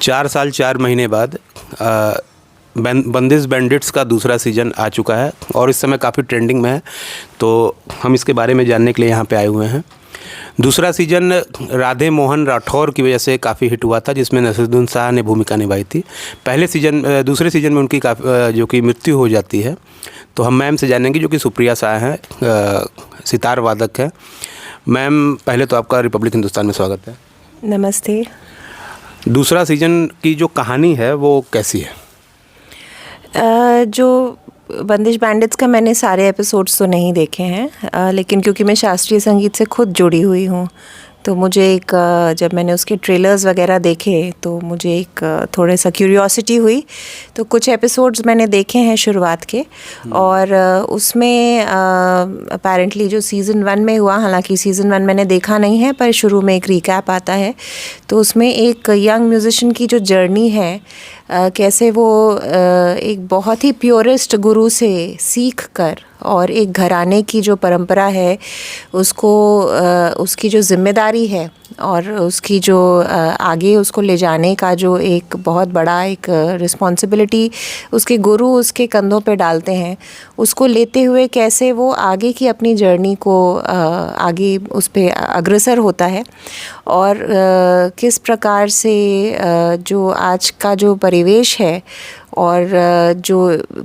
4 साल 4 महीने बाद बंदिश बैंडिट्स का दूसरा सीज़न आ चुका है और इस समय काफ़ी ट्रेंडिंग में है, तो हम इसके बारे में जानने के लिए यहाँ पे आए हुए हैं। दूसरा सीज़न राधे मोहन राठौर की वजह से काफ़ी हिट हुआ था, जिसमें नसीरुद्दीन शाह ने भूमिका निभाई थी। दूसरे सीज़न में उनकी जो कि मृत्यु हो जाती है, तो हम मैम से जानेंगे, जो कि सुप्रिया शाह हैं, सितार वादक है। मैम, पहले तो आपका रिपब्लिक हिंदुस्तान में स्वागत है। नमस्ते। दूसरा सीज़न की जो कहानी है वो कैसी है? जो बंदिश बैंडिट्स का मैंने सारे एपिसोड्स तो नहीं देखे हैं, लेकिन क्योंकि मैं शास्त्रीय संगीत से खुद जुड़ी हुई हूँ, तो मुझे जब मैंने उसके ट्रेलर्स वगैरह देखे तो मुझे एक थोड़े सा क्यूरियोसिटी हुई। तो कुछ एपिसोड्स मैंने देखे हैं शुरुआत के, और उसमें अपेरेंटली जो सीज़न 1 में हुआ, हालांकि सीज़न 1 मैंने देखा नहीं है, पर शुरू में एक रिकैप आता है, तो उसमें एक यंग म्यूज़िशियन की जो जर्नी है, कैसे वो एक बहुत ही प्योरेस्ट गुरु से सीख कर और एक घराने की जो परंपरा है उसको, उसकी जो जिम्मेदारी है और उसकी जो आगे उसको ले जाने का जो एक बहुत बड़ा एक रिस्पॉन्सिबिलिटी उसके गुरु उसके कंधों पे डालते हैं, उसको लेते हुए कैसे वो आगे की अपनी जर्नी को आगे उस पे अग्रसर होता है, और किस प्रकार से जो आज का जो परिवेश है और जो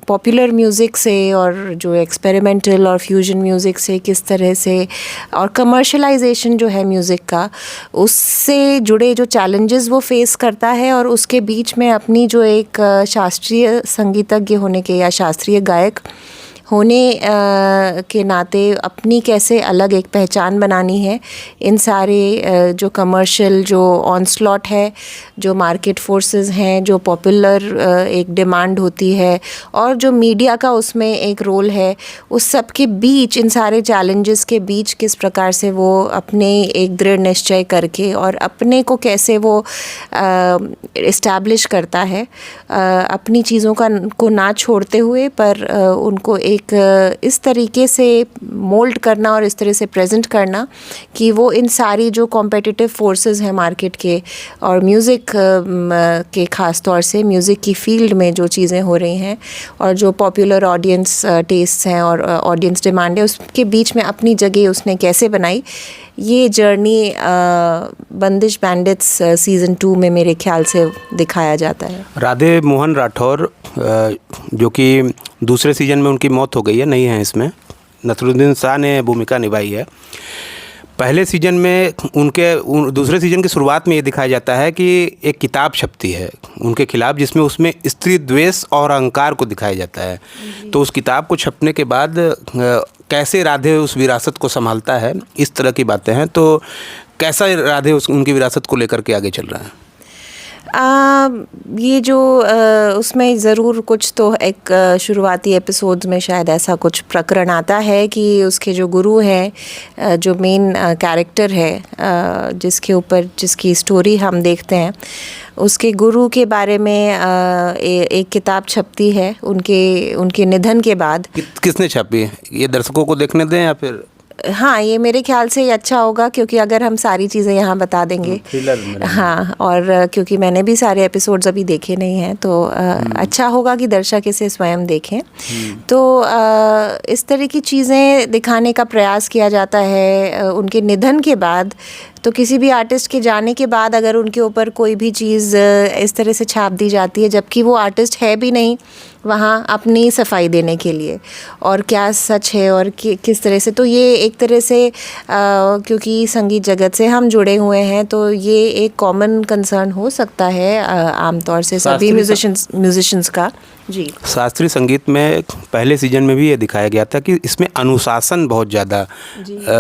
पॉपुलर म्यूज़िक से और जो एक्सपेरिमेंटल और फ्यूजन म्यूज़िक से किस तरह से, और कमर्शलाइजेशन जो है म्यूज़िक का, उससे जुड़े जो चैलेंजेस वो फेस करता है, और उसके बीच में अपनी जो एक शास्त्रीय संगीतज्ञ होने के या शास्त्रीय गायक होने के नाते अपनी कैसे अलग एक पहचान बनानी है इन सारे जो कमर्शियल जो ऑनस्लॉट है, जो मार्केट फोर्सेस हैं, जो पॉपुलर एक डिमांड होती है, और जो मीडिया का उसमें एक रोल है, उस सब के बीच, इन सारे चैलेंजेस के बीच किस प्रकार से वो अपने एक दृढ़ निश्चय करके और अपने को कैसे वो इस्टेब्लिश करता है, अपनी चीज़ों को ना छोड़ते हुए, पर उनको एक इस तरीके से मोल्ड करना और इस तरह से प्रेजेंट करना कि वो इन सारी जो कॉम्पिटिटिव फोर्सेस हैं मार्केट के और म्यूज़िक के ख़ास तौर से म्यूज़िक की फील्ड में जो चीज़ें हो रही हैं और जो पॉपुलर ऑडियंस टेस्ट्स हैं और ऑडियंस डिमांड है, उसके बीच में अपनी जगह उसने कैसे बनाई, ये जर्नी बंदिश बैंडिट्स सीज़न 2 में मेरे ख्याल से दिखाया जाता है। राधे मोहन राठौर, जो कि दूसरे सीज़न में उनकी मौत हो गई है, नहीं है इसमें, नसीरुद्दीन शाह ने भूमिका निभाई है। पहले सीज़न में दूसरे सीज़न की शुरुआत में ये दिखाया जाता है कि एक किताब छपती है उनके खिलाफ, जिसमें उसमें स्त्री द्वेष और अहंकार को दिखाया जाता है। तो उस किताब को छपने के बाद कैसे राधे उस विरासत को संभालता है, इस तरह की बातें हैं। तो कैसा राधे उनकी विरासत को लेकर के आगे चल रहा है? ये जो उसमें ज़रूर कुछ तो एक शुरुआती एपिसोड्स में शायद ऐसा कुछ प्रकरण आता है कि उसके जो गुरु हैं, जो मेन कैरेक्टर है, जिसकी स्टोरी हम देखते हैं, उसके गुरु के बारे में एक किताब छपती है उनके निधन के बाद। किसने छापी? ये दर्शकों को देखने दें या फिर? हाँ, ये मेरे ख्याल से अच्छा होगा, क्योंकि अगर हम सारी चीज़ें यहाँ बता देंगे, हाँ, और क्योंकि मैंने भी सारे एपिसोड्स अभी देखे नहीं हैं, तो अच्छा होगा कि दर्शक इसे स्वयं देखें। तो इस तरह की चीज़ें दिखाने का प्रयास किया जाता है उनके निधन के बाद। तो किसी भी आर्टिस्ट के जाने के बाद अगर उनके ऊपर कोई भी चीज़ इस तरह से छाप दी जाती है, जबकि वो आर्टिस्ट है भी नहीं वहाँ अपनी सफाई देने के लिए, और क्या सच है और किस तरह से, तो ये एक तरह से क्योंकि संगीत जगत से हम जुड़े हुए हैं, तो ये एक कॉमन कंसर्न हो सकता है आमतौर से सभी म्यूजिशियंस का। जी, शास्त्रीय संगीत में पहले सीजन में भी ये दिखाया गया था कि इसमें अनुशासन बहुत ज़्यादा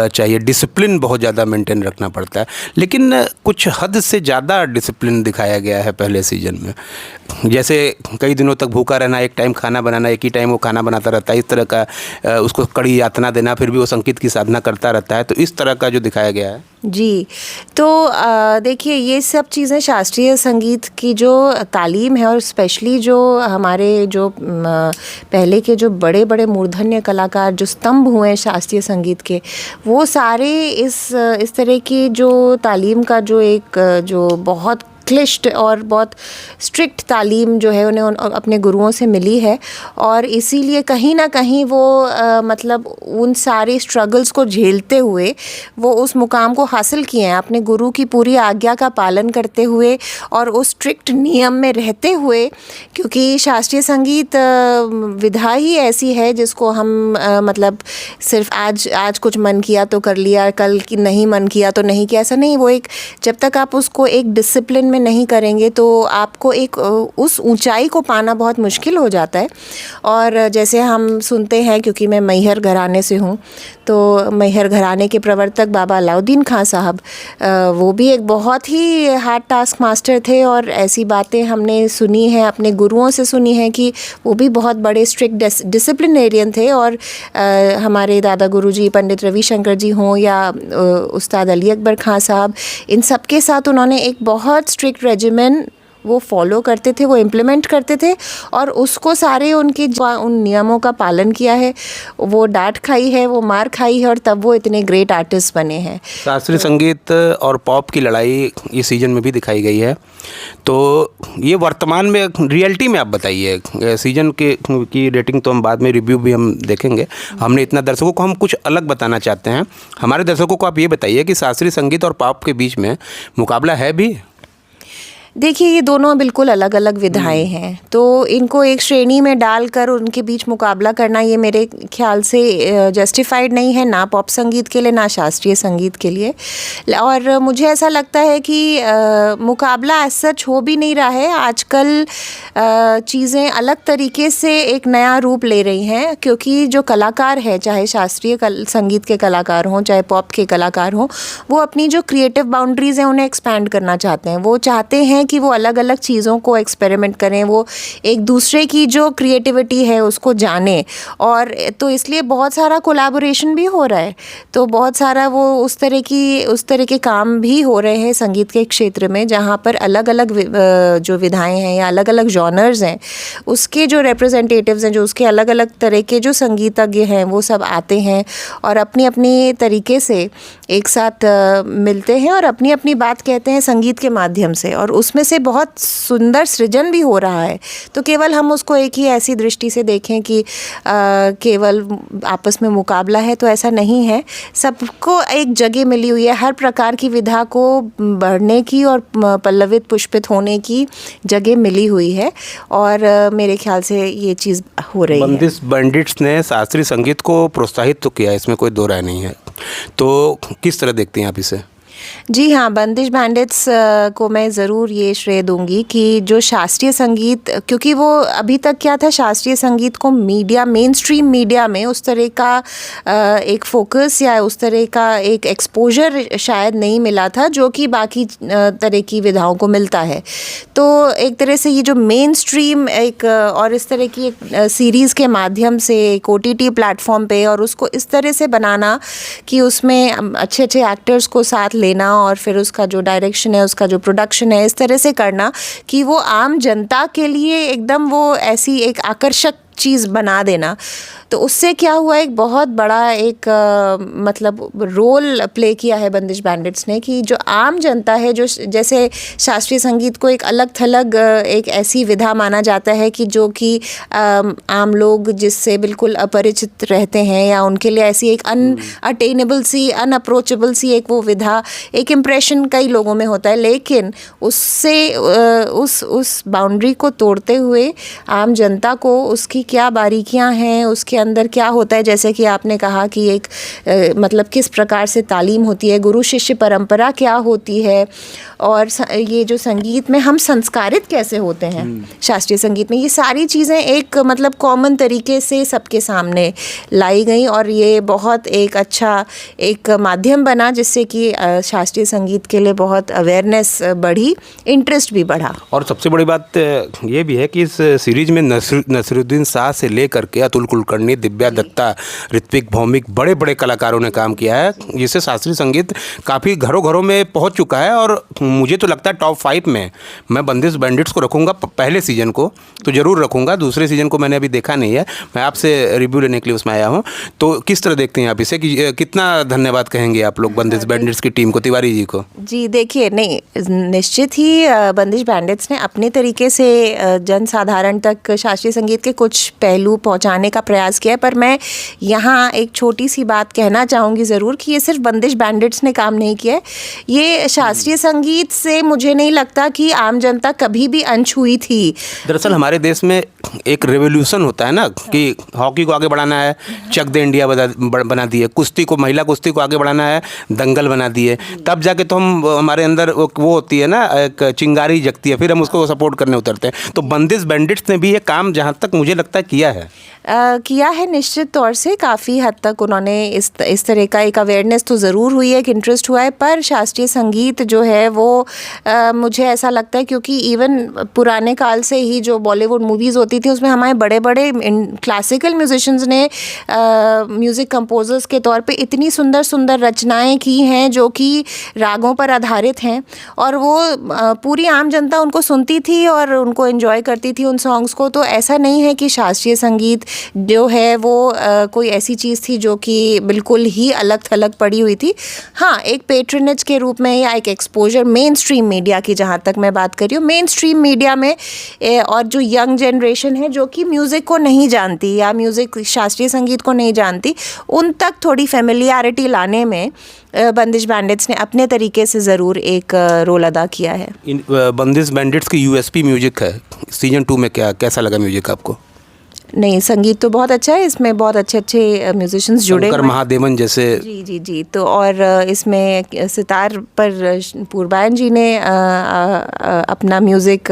चाहिए, डिसिप्लिन बहुत ज़्यादा मेंटेन रखना पड़ता है, लेकिन कुछ हद से ज़्यादा डिसिप्लिन दिखाया गया है पहले सीजन में। जैसे कई दिनों तक भूखा रहना, एक टाइम खाना बनाना, एक ही टाइम वो खाना बनाता रहता है, इस तरह का उसको कड़ी यातना देना, फिर भी वो संगीत की साधना करता रहता है। तो इस तरह का जो दिखाया गया है। जी, तो देखिए, ये सब चीज़ें शास्त्रीय संगीत की जो तालीम है, और स्पेशली जो हमारे जो पहले के जो बड़े बड़े मूर्धन्य कलाकार जो स्तंभ हुए हैं शास्त्रीय संगीत के, वो सारे इस तरह की जो तालीम का जो एक जो बहुत क्लिष्ट और बहुत स्ट्रिक्ट तालीम जो है उन्हें अपने गुरुओं से मिली है, और इसीलिए कहीं ना कहीं वो मतलब उन सारे स्ट्रगल्स को झेलते हुए वो उस मुकाम को हासिल किए हैं, अपने गुरु की पूरी आज्ञा का पालन करते हुए और उस स्ट्रिक्ट नियम में रहते हुए। क्योंकि शास्त्रीय संगीत विधा ही ऐसी है जिसको हम मतलब सिर्फ आज कुछ मन किया तो कर लिया, कल की नहीं मन किया तो नहीं किया, ऐसा नहीं। वो एक, जब तक आप उसको एक डिसिप्लिन में नहीं करेंगे तो आपको एक उस ऊंचाई को पाना बहुत मुश्किल हो जाता है। और जैसे हम सुनते हैं, क्योंकि मैं मैहर घराने से हूँ, तो मैहर घराने के प्रवर्तक बाबा अलाउद्दीन खां साहब, वो भी एक बहुत ही हार्ड टास्क मास्टर थे, और ऐसी बातें हमने सुनी हैं, अपने गुरुओं से सुनी है कि वो भी बहुत बड़े स्ट्रिक्ट डिसिप्लिनेरियन थे। और हमारे दादा गुरुजी पंडित रविशंकर जी हों या उस्ताद अली अकबर खां साहब, इन सब के साथ उन्होंने एक बहुत स्ट्रिक्ट रेजिमेंट वो फॉलो करते थे, वो इम्प्लीमेंट करते थे, और उसको सारे उनके उन नियमों का पालन किया है, वो डांट खाई है, वो मार खाई है, और तब वो इतने ग्रेट आर्टिस्ट बने हैं। शास्त्रीय संगीत और पॉप की लड़ाई इस सीजन में भी दिखाई गई है, तो ये वर्तमान में रियलिटी में आप बताइए। सीजन की रेटिंग तो हम बाद में रिव्यू भी हम देखेंगे, हमने इतना दर्शकों को हम कुछ अलग बताना चाहते हैं। हमारे दर्शकों को आप ये बताइए कि शास्त्रीय संगीत और पॉप के बीच में मुकाबला है भी? देखिए, ये दोनों बिल्कुल अलग अलग विधाएं हैं, तो इनको एक श्रेणी में डालकर उनके बीच मुकाबला करना ये मेरे ख्याल से जस्टिफाइड नहीं है, ना पॉप संगीत के लिए ना शास्त्रीय संगीत के लिए। और मुझे ऐसा लगता है कि मुकाबला एज सच हो भी नहीं रहा है। आजकल चीज़ें अलग तरीके से एक नया रूप ले रही हैं, क्योंकि जो कलाकार है, चाहे शास्त्रीय संगीत के कलाकार हों चाहे पॉप के कलाकार हों, वो अपनी जो क्रिएटिव बाउंड्रीज़ हैं उन्हें एक्सपैंड करना चाहते हैं। वो चाहते हैं कि वो अलग अलग चीज़ों को एक्सपेरिमेंट करें, वो एक दूसरे की जो क्रिएटिविटी है उसको जाने, और तो इसलिए बहुत सारा कोलैबोरेशन भी हो रहा है। तो बहुत सारा वो उस तरह के काम भी हो रहे हैं संगीत के क्षेत्र में, जहाँ पर अलग अलग जो विधाएं हैं या अलग अलग जॉनर्स हैं, उसके जो रिप्रेजेंटेटिव्स हैं, जो उसके अलग अलग तरह के जो संगीतज्ञ हैं, वो सब आते हैं और अपनी अपनी तरीके से एक साथ मिलते हैं और अपनी अपनी बात कहते हैं संगीत के माध्यम से, और उसमें से बहुत सुंदर सृजन भी हो रहा है। तो केवल हम उसको एक ही ऐसी दृष्टि से देखें कि केवल आपस में मुकाबला है, तो ऐसा नहीं है। सबको एक जगह मिली हुई है, हर प्रकार की विधा को बढ़ने की और पल्लवित पुष्पित होने की जगह मिली हुई है, और मेरे ख्याल से ये चीज़ हो रही है। बंदिश बैंडिट्स ने शास्त्रीय संगीत को प्रोत्साहित तो किया, इसमें कोई दो राय नहीं है। तो किस तरह देखते हैं आप इसे? जी हाँ, बंदिश बैंडिट्स को मैं ज़रूर ये श्रेय दूंगी कि जो शास्त्रीय संगीत, क्योंकि वो अभी तक क्या था, शास्त्रीय संगीत को मीडिया, मेन स्ट्रीम मीडिया में उस तरह का एक फोकस या उस तरह का एक एक्सपोजर शायद नहीं मिला था जो कि बाकी तरह की विधाओं को मिलता है। तो एक तरह से ये जो मेन स्ट्रीम एक और इस तरह की एक सीरीज़ के माध्यम से एक OTT प्लेटफॉर्म पे, और उसको इस तरह से बनाना कि उसमें अच्छे अच्छे एक्टर्स को साथ लेना, और फिर उसका जो डायरेक्शन है, उसका जो प्रोडक्शन है, इस तरह से करना कि वो आम जनता के लिए एकदम वो ऐसी एक आकर्षक चीज़ बना देना। तो उससे क्या हुआ, एक बहुत बड़ा एक मतलब रोल प्ले किया है बंदिश बैंडिट्स ने, कि जो आम जनता है, जो जैसे शास्त्रीय संगीत को एक अलग थलग एक ऐसी विधा माना जाता है कि जो कि आम लोग जिससे बिल्कुल अपरिचित रहते हैं, या उनके लिए ऐसी एक अनअटेनेबल सी, अनअप्रोचेबल सी एक वो विधा, एक इम्प्रेशन कई लोगों में होता है, लेकिन उससे उस बाउंड्री को तोड़ते हुए आम जनता को उसकी क्या बारीकियां हैं, उसके अंदर क्या होता है, जैसे कि आपने कहा कि एक मतलब किस प्रकार से तालीम होती है, गुरु शिष्य परंपरा क्या होती है, और ये जो संगीत में हम संस्कारित कैसे होते हैं शास्त्रीय संगीत में, ये सारी चीज़ें एक मतलब कॉमन तरीके से सबके सामने लाई गई, और ये बहुत एक अच्छा एक माध्यम बना जिससे कि शास्त्रीय संगीत के लिए बहुत अवेयरनेस बढ़ी, इंटरेस्ट भी बढ़ा। और सबसे बड़ी बात ये भी है कि इस सीरीज में नसरुद्दीन शाह से लेकर के अतुल कुलकर्णी, दिव्या दत्ता, ऋत्विक भौमिक, बड़े बड़े कलाकारों ने काम किया है, जिससे शास्त्रीय संगीत काफ़ी घरों घरों में पहुंच चुका है। और मुझे तो लगता है टॉप 5 में मैं बंदिश बैंडिट्स को रखूँगा। पहले सीज़न को तो ज़रूर रखूँगा, दूसरे सीज़न को मैंने अभी देखा नहीं है, मैं आपसे रिव्यू लेने के लिए उसमें आया हूँ। तो किस तरह देखते हैं आप इसे, कि कितना धन्यवाद कहेंगे आप लोग बंदिश बैंडिट्स की टीम को, तिवारी जी को? जी देखिए, नहीं निश्चित ही बंदिश बैंडिट्स ने अपने तरीके से जन साधारण तक शास्त्रीय संगीत के कुछ पहलू पहुंचाने का प्रयास किया है। पर मैं यहाँ एक छोटी सी बात कहना चाहूँगी ज़रूर कि ये सिर्फ बंदिश बैंडिट्स ने काम नहीं किया है। ये शास्त्रीय संगीत से मुझे नहीं लगता कि आम जनता कभी भी अनछुई थी। दरअसल हमारे देश में एक रेवोल्यूशन होता है ना, कि हॉकी को आगे बढ़ाना है, चक दे इंडिया बना दिए, कुश्ती को, महिला कुश्ती को आगे बढ़ाना है, दंगल बना दिए, तब जाके तो हम, हमारे अंदर वो होती है ना, एक चिंगारी जगती है, फिर हम उसको सपोर्ट करने उतरते हैं। तो बंदिश बैंडिट्स ने भी ये काम जहाँ तक मुझे लगता है किया है निश्चित तौर से काफ़ी हद तक उन्होंने इस तरह का एक अवेयरनेस तो ज़रूर हुई है, एक इंटरेस्ट हुआ है। पर शास्त्रीय संगीत जो है वो मुझे ऐसा लगता है, क्योंकि इवन पुराने काल से ही जो बॉलीवुड मूवीज़ होती थी उसमें हमारे बड़े बड़े क्लासिकल म्यूजिशियंस ने म्यूज़िक कंपोजर्स के तौर पे इतनी सुंदर सुंदर रचनाएं की हैं जो कि रागों पर आधारित हैं, और वो पूरी आम जनता उनको सुनती थी और उनको एंजॉय करती थी उन सॉन्ग्स को। तो ऐसा नहीं है कि शास्त्रीय संगीत जो है वो कोई ऐसी चीज़ थी जो कि बिल्कुल ही अलग थलग पड़ी हुई थी। हाँ, एक पेट्रनेज के रूप में या एक एक्सपोजर मेन स्ट्रीम मीडिया की, जहाँ तक मैं बात कर रही हूँ, मेन स्ट्रीम मीडिया में और जो यंग जनरेशन है जो कि म्यूज़िक को नहीं जानती या म्यूज़िक शास्त्रीय संगीत को नहीं जानती, उन तक थोड़ी फेमिलियरिटी लाने में बंदिश बैंडिट्स ने अपने तरीके से ज़रूर एक रोल अदा किया है। बंदिश बैंडिट्स की यूएसपी म्यूजिक है। सीजन 2 में कैसा लगा म्यूजिक आपको? नहीं, संगीत तो बहुत अच्छा है, इसमें बहुत अच्छे अच्छे म्यूजिशियंस जुड़े शंकर महादेवन जैसे। जी। तो और इसमें सितार पर पूर्वायन जी ने अपना म्यूज़िक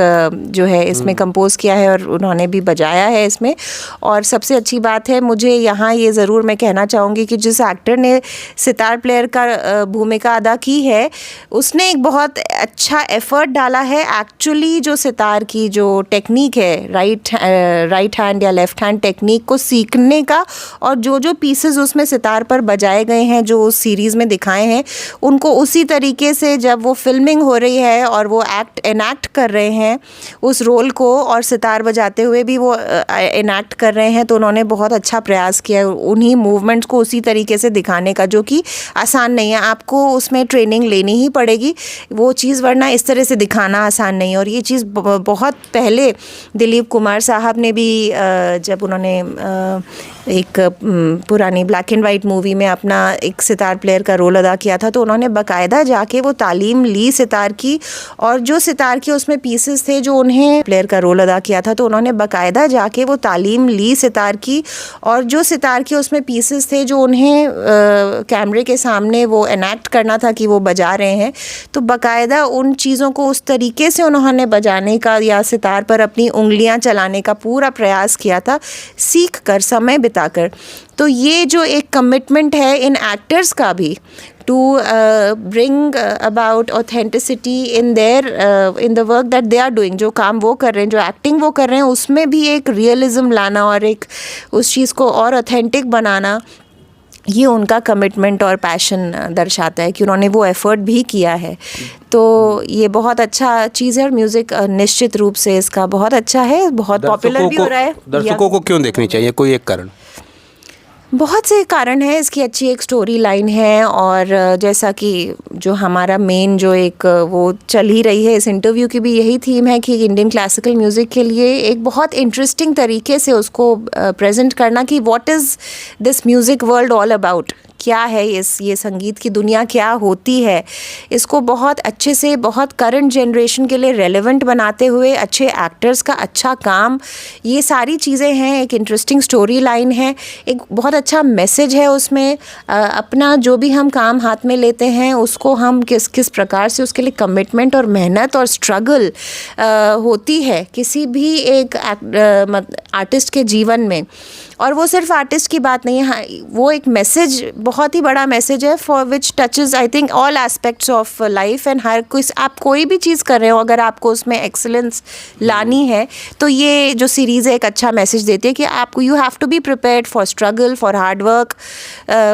जो है इसमें कंपोज किया है और उन्होंने भी बजाया है इसमें। और सबसे अच्छी बात है, मुझे यहाँ ये ज़रूर मैं कहना चाहूँगी कि जिस एक्टर ने सितार प्लेयर का भूमिका अदा की है उसने एक बहुत अच्छा एफ़र्ट डाला है। एक्चुअली जो सितार की जो टेक्निक है, राइट हैंड या लेफ्ट हैंड टेक्निक को सीखने का, और जो पीसेस उसमें सितार पर बजाए गए हैं जो उस सीरीज़ में दिखाए हैं, उनको उसी तरीके से जब वो फिल्मिंग हो रही है और वो एनैक्ट कर रहे हैं उस रोल को, और सितार बजाते हुए भी वो एनैक्ट कर रहे हैं, तो उन्होंने बहुत अच्छा प्रयास किया उन्हीं मूवमेंट्स को उसी तरीके से दिखाने का, जो कि आसान नहीं है। आपको उसमें ट्रेनिंग लेनी ही पड़ेगी वो चीज़, वरना इस तरह से दिखाना आसान नहीं है। और ये चीज़ बहुत पहले दिलीप कुमार साहब ने भी जब उन्होंने एक पुरानी ब्लैक एंड वाइट मूवी में अपना एक सितार प्लेयर का रोल अदा किया था, तो उन्होंने बाकायदा जाके वो तालीम ली सितार की, और जो सितार के उसमें पीसेस थे जो उन्हें प्लेयर का रोल अदा किया था, तो उन्होंने बाकायदा जाके वो तालीम ली सितार की, और जो सितार के उसमें पीसेस थे जो उन्हें कैमरे के सामने वो एनैक्ट करना था कि वो बजा रहे हैं, तो बाकायदा उन चीज़ों को उस तरीके से उन्होंने बजाने का या सितार पर अपनी उंगलियां चलाने का पूरा प्रयास किया था, सीख कर, समय बिताकर। तो ये जो एक कमिटमेंट है इन एक्टर्स का भी to bring about authenticity in the work that they are doing, जो काम वो कर रहे हैं, जो एक्टिंग वो कर रहे हैं, उसमें भी एक रियलिज्म लाना और एक उस चीज़ को और ऑथेंटिक बनाना, ये उनका कमिटमेंट और पैशन दर्शाता है कि उन्होंने वो एफ़र्ट भी किया है। तो ये बहुत अच्छा चीज़ है, और म्यूज़िक निश्चित रूप से इसका बहुत अच्छा है, बहुत पॉपुलर भी हो रहा है। दर्शकों को क्यों देखनी चाहिए, कोई एक कारण? बहुत से कारण है, इसकी अच्छी एक स्टोरी लाइन है, और जैसा कि जो हमारा मेन जो एक वो चल ही रही है, इस इंटरव्यू की भी यही थीम है कि इंडियन क्लासिकल म्यूज़िक के लिए एक बहुत इंटरेस्टिंग तरीके से उसको प्रेजेंट करना कि what is this music world all about, क्या है ये संगीत की दुनिया क्या होती है, इसको बहुत अच्छे से, बहुत करंट जनरेशन के लिए रेलेवेंट बनाते हुए, अच्छे एक्टर्स का अच्छा काम, ये सारी चीज़ें हैं। एक इंटरेस्टिंग स्टोरी लाइन है, एक बहुत अच्छा मैसेज है उसमें। अपना जो भी हम काम हाथ में लेते हैं उसको हम किस प्रकार से उसके लिए कमिटमेंट और मेहनत और स्ट्रगल होती है किसी भी एक आर्टिस्ट के जीवन में। और वो सिर्फ आर्टिस्ट की बात नहीं है, वो एक मैसेज बहुत ही बड़ा मैसेज है for which touches I think all aspects of life and हर कोई, आप कोई भी चीज़ कर रहे हो अगर आपको उसमें एक्सीलेंस लानी है तो ये जो सीरीज़ है एक अच्छा मैसेज देती है कि आपको you have to be prepared for struggle, for hard work,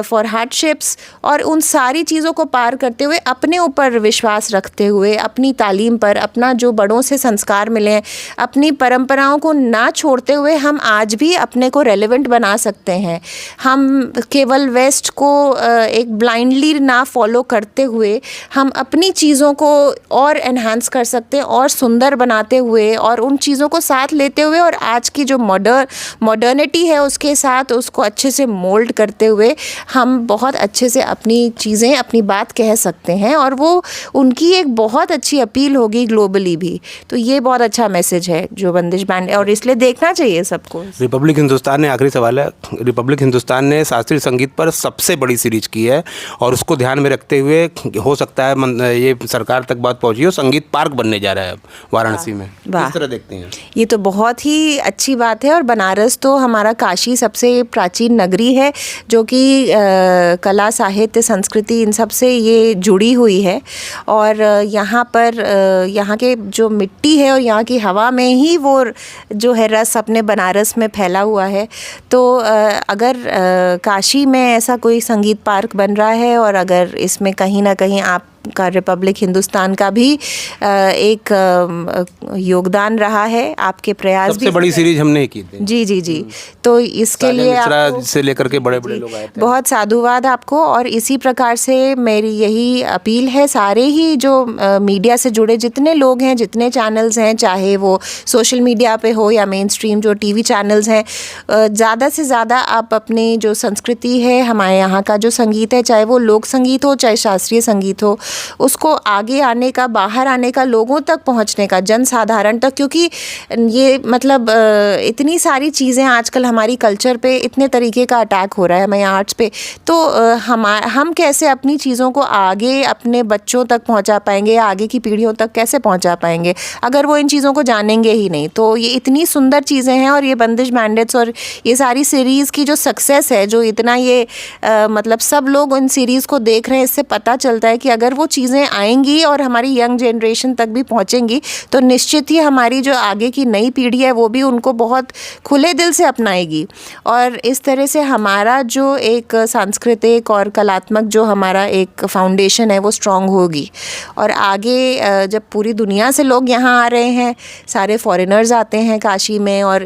for hardships, और उन सारी चीज़ों को पार करते हुए अपने ऊपर विश्वास रखते हुए, अपनी तालीम पर, अपना जो बड़ों से संस्कार मिले हैं, अपनी परंपराओं को ना छोड़ते हुए हम आज भी अपने को रेलेवेंट बना सकते हैं। हम केवल वेस्ट को एक ब्लाइंडली ना फॉलो करते हुए हम अपनी चीज़ों को और एनहांस कर सकते हैं और सुंदर बनाते हुए और उन चीज़ों को साथ लेते हुए और आज की जो मॉडर्निटी है उसके साथ उसको अच्छे से मोल्ड करते हुए हम बहुत अच्छे से अपनी चीज़ें, अपनी बात कह सकते हैं, और वो उनकी एक बहुत अच्छी अपील होगी ग्लोबली भी। तो ये बहुत अच्छा मैसेज है जो बंदिश बैंड, और इसलिए देखना चाहिए सबको। रिपब्लिक हिंदुस्तान ने, आखिरी सवाल है, रिपब्लिक हिंदुस्तान ने शास्त्रीय संगीत पर सबसे बड़ी सीरीज की है और उसको ध्यान में रखते हुए हो सकता है ये सरकार तक बात पहुंची हो, संगीत पार्क बनने जा रहा है अब वाराणसी में। किस तरह देखते हैं? ये तो बहुत ही अच्छी बात है, और बनारस तो हमारा काशी सबसे प्राचीन नगरी है जो कि कला, साहित्य, संस्कृति इन सब से ये जुड़ी हुई है, और यहाँ पर यहाँ के जो मिट्टी है और यहाँ की हवा में ही वो जो है रस अपने बनारस में फैला हुआ है। तो अगर काशी में ऐसा कोई संगीत पार्क बन रहा है और अगर इसमें कहीं ना कहीं आपका रिपब्लिक हिंदुस्तान का भी एक योगदान रहा है, आपके प्रयास सबसे बड़ी सीरीज हमने की थी। जी जी जी, तो इसके लिए आपको से लेकर के बड़े बड़े लोग आए थे, बहुत साधुवाद आपको। और इसी प्रकार से मेरी यही अपील है, सारे ही जो मीडिया से जुड़े जितने लोग हैं, जितने चैनल्स हैं, चाहे वो सोशल मीडिया पे हो या मेन स्ट्रीम जो टीवी चैनल्स हैं, ज़्यादा से ज़्यादा आप अपनी जो संस्कृति है, हमारे यहाँ का जो संगीत है, चाहे वो लोक संगीत हो चाहे शास्त्रीय संगीत हो, उसको आगे आने का, बाहर आने का, लोगों तक पहुँचने का, जन साधारण तक, क्योंकि ये मतलब इतनी सारी चीज़ें आजकल हमारी कल्चर पे इतने तरीके का अटैक हो रहा है, हमारे आर्ट्स पे, तो हम कैसे अपनी चीज़ों को आगे अपने बच्चों तक पहुंचा पाएंगे, आगे की पीढ़ियों तक कैसे पहुंचा पाएंगे अगर वो इन चीज़ों को जानेंगे ही नहीं। तो ये इतनी सुंदर चीज़ें हैं, और ये बंदिश बैंडिट्स और ये सारी सीरीज़ की जो सक्सेस है, जो इतना ये मतलब सब लोग इन सीरीज़ को देख रहे हैं, इससे पता चलता है कि अगर वो चीज़ें आएंगी और हमारी यंग जनरेशन तक भी पहुँचेंगी तो निश्चित ही हमारी जो आगे की नई पीढ़ी है वो भी उनको बहुत खुले दिल से अपनाएगी, और इस तरह से हमारा जो एक सांस्कृतिक और कलात्मक जो हमारा एक फाउंडेशन है वो स्ट्रॉन्ग होगी। और आगे जब पूरी दुनिया से लोग यहाँ आ रहे हैं, सारे फॉरेनर्स आते हैं काशी में और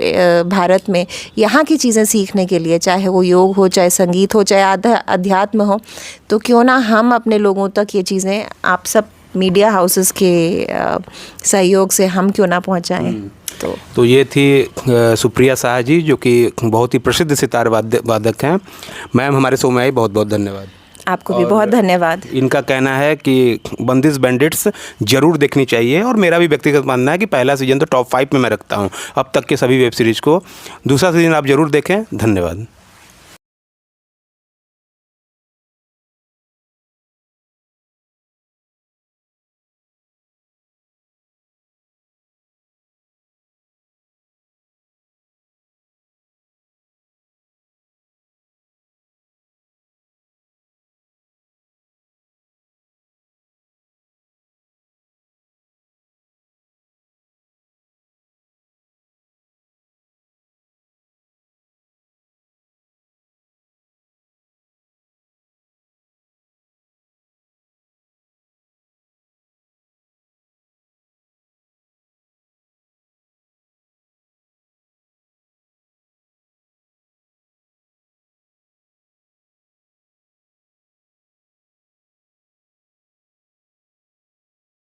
भारत में यहाँ की चीज़ें सीखने के लिए, चाहे वो योग हो, चाहे संगीत हो, चाहे अध्यात्म हो, तो क्यों ना हम अपने लोगों तक ये चीज़ें आप सब मीडिया हाउसेस के सहयोग से हम क्यों ना पहुँचाएँ। तो ये थी सुप्रिया शाह जी, जो कि बहुत ही प्रसिद्ध सितार वादक हैं। मैम, हमारे शो में आई, बहुत बहुत धन्यवाद। आपको भी बहुत धन्यवाद। इनका कहना है कि बंदिश बैंडिट्स जरूर देखनी चाहिए, और मेरा भी व्यक्तिगत मानना है कि पहला सीजन तो टॉप 5 में मैं रखता हूँ अब तक के सभी वेब सीरीज़ को। दूसरा सीजन आप ज़रूर देखें। धन्यवाद।